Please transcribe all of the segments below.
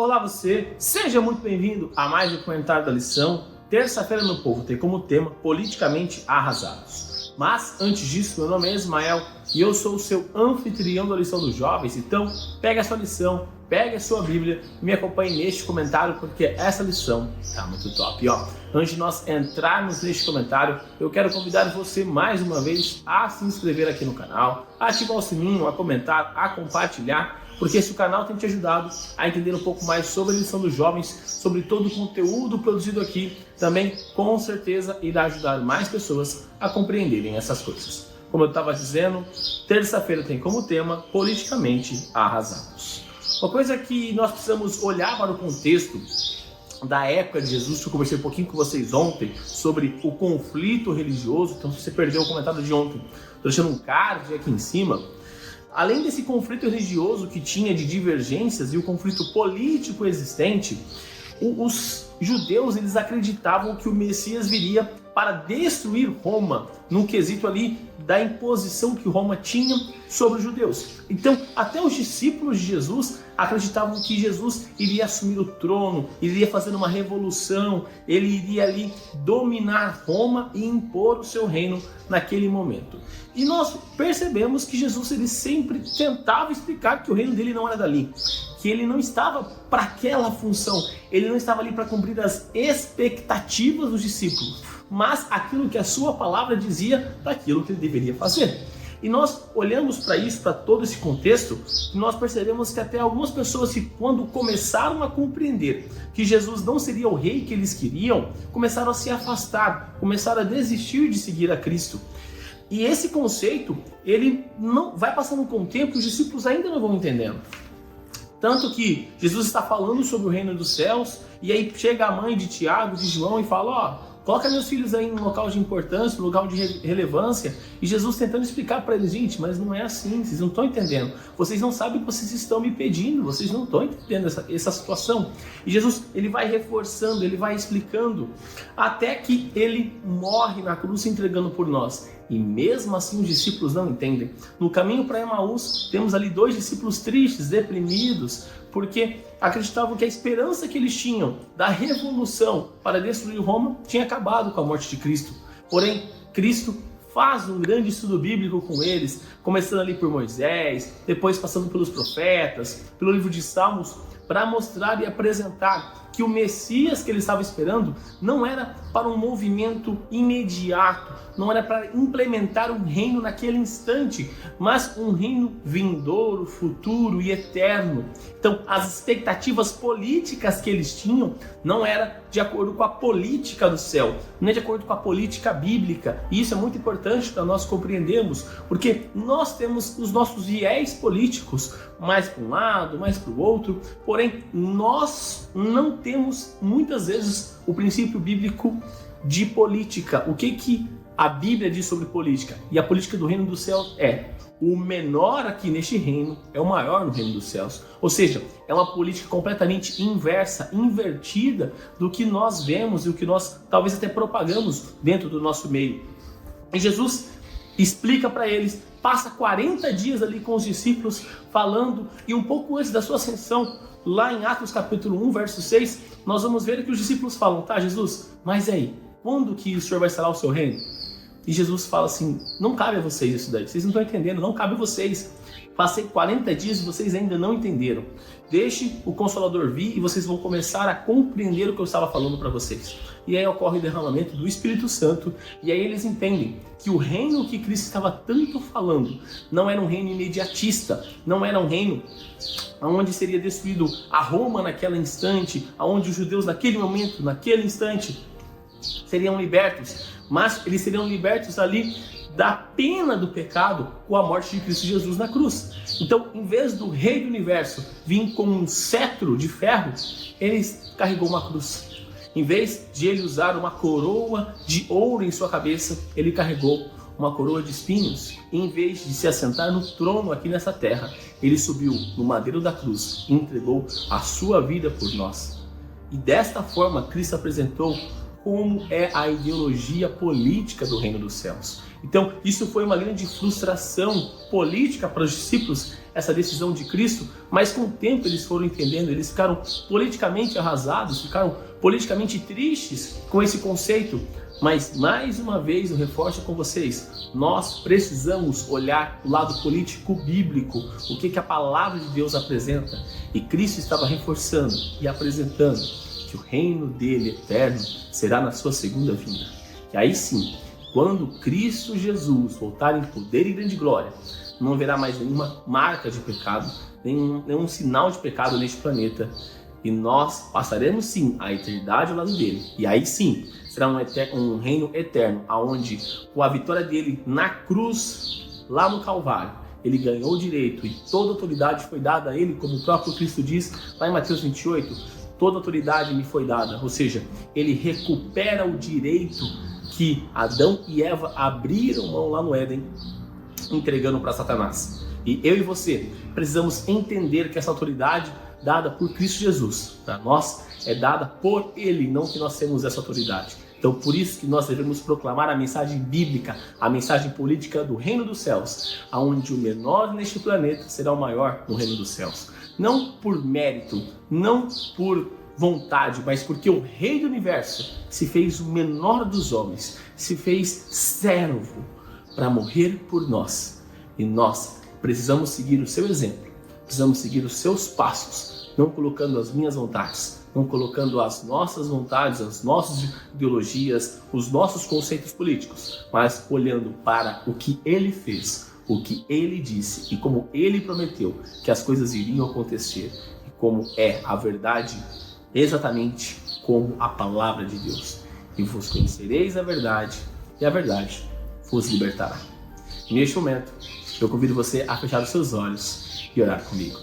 Olá você, seja muito bem-vindo a mais um comentário da lição. Terça-feira, meu povo, tem como tema politicamente arrasados. Mas antes disso, meu nome é Ismael e eu sou o seu anfitrião da lição dos jovens. Então, pega a sua lição, pega a sua Bíblia e me acompanhe neste comentário porque essa lição tá muito top. E antes de nós entrarmos neste comentário, eu quero convidar você mais uma vez a se inscrever aqui no canal, a ativar o sininho, a comentar, a compartilhar, porque esse canal tem te ajudado a entender um pouco mais sobre a lição dos jovens, sobre todo o conteúdo produzido aqui. Também, com certeza, irá ajudar mais pessoas a compreenderem essas coisas. Como eu estava dizendo, terça-feira tem como tema politicamente arrasados. Uma coisa que nós precisamos olhar para o contexto da época de Jesus, que eu conversei um pouquinho com vocês ontem sobre o conflito religioso. Então, se você perdeu o comentário de ontem, estou deixando um card aqui em cima. Além desse conflito religioso que tinha de divergências e o conflito político existente, os judeus eles acreditavam que o Messias viria para destruir Roma, num quesito ali da imposição que Roma tinha sobre os judeus. Então, até os discípulos de Jesus acreditavam que Jesus iria assumir o trono, iria fazer uma revolução, ele iria ali dominar Roma e impor o seu reino naquele momento. E nós percebemos que Jesus ele sempre tentava explicar que o reino dele não era dali, que ele não estava para aquela função, ele não estava ali para cumprir as expectativas dos discípulos, mas aquilo que a sua palavra dizia daquilo que ele deveria fazer. E nós olhamos para isso, para todo esse contexto, e nós percebemos que até algumas pessoas que quando começaram a compreender que Jesus não seria o rei que eles queriam, começaram a se afastar, começaram a desistir de seguir a Cristo. E esse conceito, ele não vai passando com o tempo e os discípulos ainda não vão entendendo. Tanto que Jesus está falando sobre o reino dos céus, e aí chega a mãe de Tiago, de João e fala, coloca meus filhos aí em um local de importância, um local de relevância. E Jesus tentando explicar para eles, gente, mas não é assim, vocês não estão entendendo. Vocês não sabem o que vocês estão me pedindo, vocês não estão entendendo essa situação. E Jesus, ele vai reforçando, ele vai explicando, até que ele morre na cruz se entregando por nós. E mesmo assim os discípulos não entendem. No caminho para Emaús, temos ali 2 discípulos tristes, deprimidos, porque acreditavam que a esperança que eles tinham da revolução para destruir Roma tinha acabado com a morte de Cristo. Porém, Cristo faz um grande estudo bíblico com eles, começando ali por Moisés, depois passando pelos profetas, pelo livro de Salmos, para mostrar e apresentar que o Messias que ele estava esperando não era para um movimento imediato, não era para implementar um reino naquele instante, mas um reino vindouro, futuro e eterno. Então, as expectativas políticas que eles tinham não era de acordo com a política do céu, não é de acordo com a política bíblica. E isso é muito importante para nós compreendermos, porque nós temos os nossos viés políticos, mais para um lado, mais para o outro, porém nós não temos muitas vezes o princípio bíblico de política. O que a Bíblia diz sobre política? E a política do reino dos céus é: o menor aqui neste reino é o maior no reino dos céus. Ou seja, é uma política completamente inversa, invertida do que nós vemos e o que nós talvez até propagamos dentro do nosso meio. E Jesus explica para eles, passa 40 dias ali com os discípulos falando, e um pouco antes da sua ascensão, lá em Atos capítulo 1, verso 6, nós vamos ver que os discípulos falam, tá Jesus, mas aí, quando que o Senhor vai instalar o seu reino? E Jesus fala assim, não cabe a vocês isso daí, vocês não estão entendendo, não cabe a vocês. Passei 40 dias e vocês ainda não entenderam. Deixe o Consolador vir e vocês vão começar a compreender o que eu estava falando para vocês. E aí ocorre o derramamento do Espírito Santo, e aí eles entendem que o reino que Cristo estava tanto falando não era um reino imediatista, não era um reino onde seria destruído a Roma naquele instante, onde os judeus naquele momento, naquele instante, seriam libertos, mas eles seriam libertos ali da pena do pecado com a morte de Cristo Jesus na cruz. Então, em vez do rei do universo vir com um cetro de ferro, ele carregou uma cruz. Em vez de ele usar uma coroa de ouro em sua cabeça, ele carregou uma coroa de espinhos. E em vez de se assentar no trono aqui nessa terra, ele subiu no madeiro da cruz e entregou a sua vida por nós. E desta forma, Cristo apresentou como é a ideologia política do reino dos céus. Então, isso foi uma grande frustração política para os discípulos, essa decisão de Cristo, mas com o tempo eles foram entendendo, eles ficaram politicamente arrasados, ficaram politicamente tristes com esse conceito. Mas mais uma vez eu reforço com vocês, nós precisamos olhar o lado político bíblico, o que a palavra de Deus apresenta. E Cristo estava reforçando e apresentando que o reino dele eterno será na sua segunda vinda. E aí sim, quando Cristo Jesus voltar em poder e grande glória, não haverá mais nenhuma marca de pecado, nenhum sinal de pecado neste planeta. E nós passaremos sim a eternidade ao lado dele. E aí sim, será um reino eterno, onde com a vitória dele na cruz, lá no Calvário, ele ganhou o direito e toda autoridade foi dada a ele, como o próprio Cristo diz lá em Mateus 28, toda autoridade me foi dada. Ou seja, ele recupera o direito que Adão e Eva abriram mão lá no Éden, entregando para Satanás. E eu e você precisamos entender que essa autoridade dada por Cristo Jesus, para nós é dada por Ele, não que nós temos essa autoridade. Então por isso que nós devemos proclamar a mensagem bíblica, a mensagem política do reino dos céus, aonde o menor neste planeta será o maior no reino dos céus. Não por mérito, não por vontade, mas porque o Rei do Universo se fez o menor dos homens, se fez servo para morrer por nós. E nós precisamos seguir o seu exemplo. Precisamos seguir os seus passos, não colocando as minhas vontades, não colocando as nossas vontades, as nossas ideologias, os nossos conceitos políticos, mas olhando para o que ele fez, o que ele disse e como ele prometeu que as coisas iriam acontecer e como é a verdade, exatamente como a palavra de Deus. E vos conhecereis a verdade e a verdade vos libertará. E neste momento, eu convido você a fechar os seus olhos e orar comigo.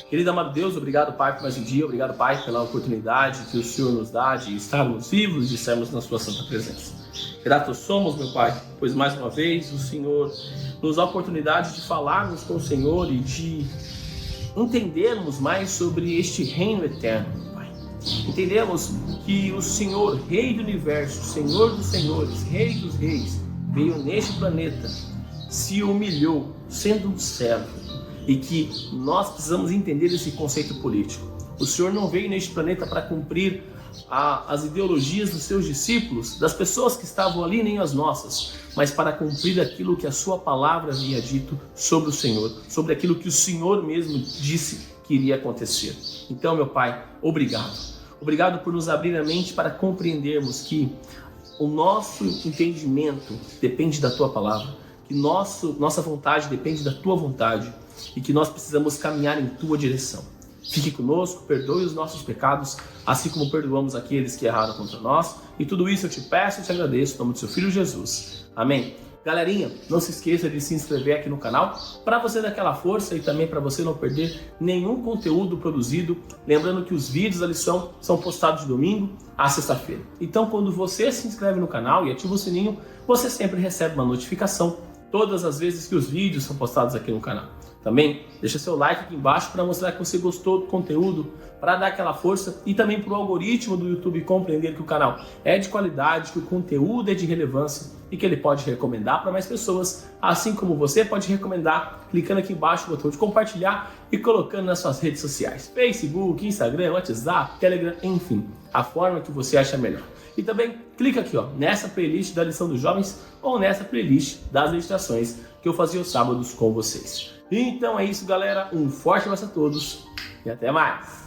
Querido amado Deus, obrigado, Pai, por mais um dia. Obrigado, Pai, pela oportunidade que o Senhor nos dá de estarmos vivos e de estarmos na sua santa presença. Gratos somos, meu Pai, pois mais uma vez o Senhor nos dá a oportunidade de falarmos com o Senhor e de entendermos mais sobre este reino eterno, Pai. Entendemos que o Senhor, Rei do Universo, Senhor dos Senhores, Rei dos Reis, veio neste planeta, se humilhou, sendo um servo. E que nós precisamos entender esse conceito político. O Senhor não veio neste planeta para cumprir as ideologias dos seus discípulos, das pessoas que estavam ali, nem as nossas, mas para cumprir aquilo que a sua palavra havia dito sobre o Senhor, sobre aquilo que o Senhor mesmo disse que iria acontecer. Então, meu Pai, obrigado. Obrigado por nos abrir a mente para compreendermos que o nosso entendimento depende da tua palavra, que nossa vontade depende da tua vontade, e que nós precisamos caminhar em tua direção. Fique conosco, perdoe os nossos pecados, assim como perdoamos aqueles que erraram contra nós. E tudo isso eu te peço e te agradeço, em nome do seu Filho Jesus. Amém. Galerinha, não se esqueça de se inscrever aqui no canal, para você dar aquela força e também para você não perder nenhum conteúdo produzido. Lembrando que os vídeos da lição são postados de domingo a sexta-feira. Então, quando você se inscreve no canal e ativa o sininho, você sempre recebe uma notificação todas as vezes que os vídeos são postados aqui no canal. Também deixa seu like aqui embaixo para mostrar que você gostou do conteúdo, para dar aquela força e também para o algoritmo do YouTube compreender que o canal é de qualidade, que o conteúdo é de relevância e que ele pode recomendar para mais pessoas, assim como você pode recomendar clicando aqui embaixo no botão de compartilhar e colocando nas suas redes sociais, Facebook, Instagram, WhatsApp, Telegram, enfim, a forma que você acha melhor. E também clica aqui nessa playlist da lição dos jovens ou nessa playlist das meditações que eu fazia aos sábados com vocês. Então é isso, galera. Um forte abraço a todos e até mais!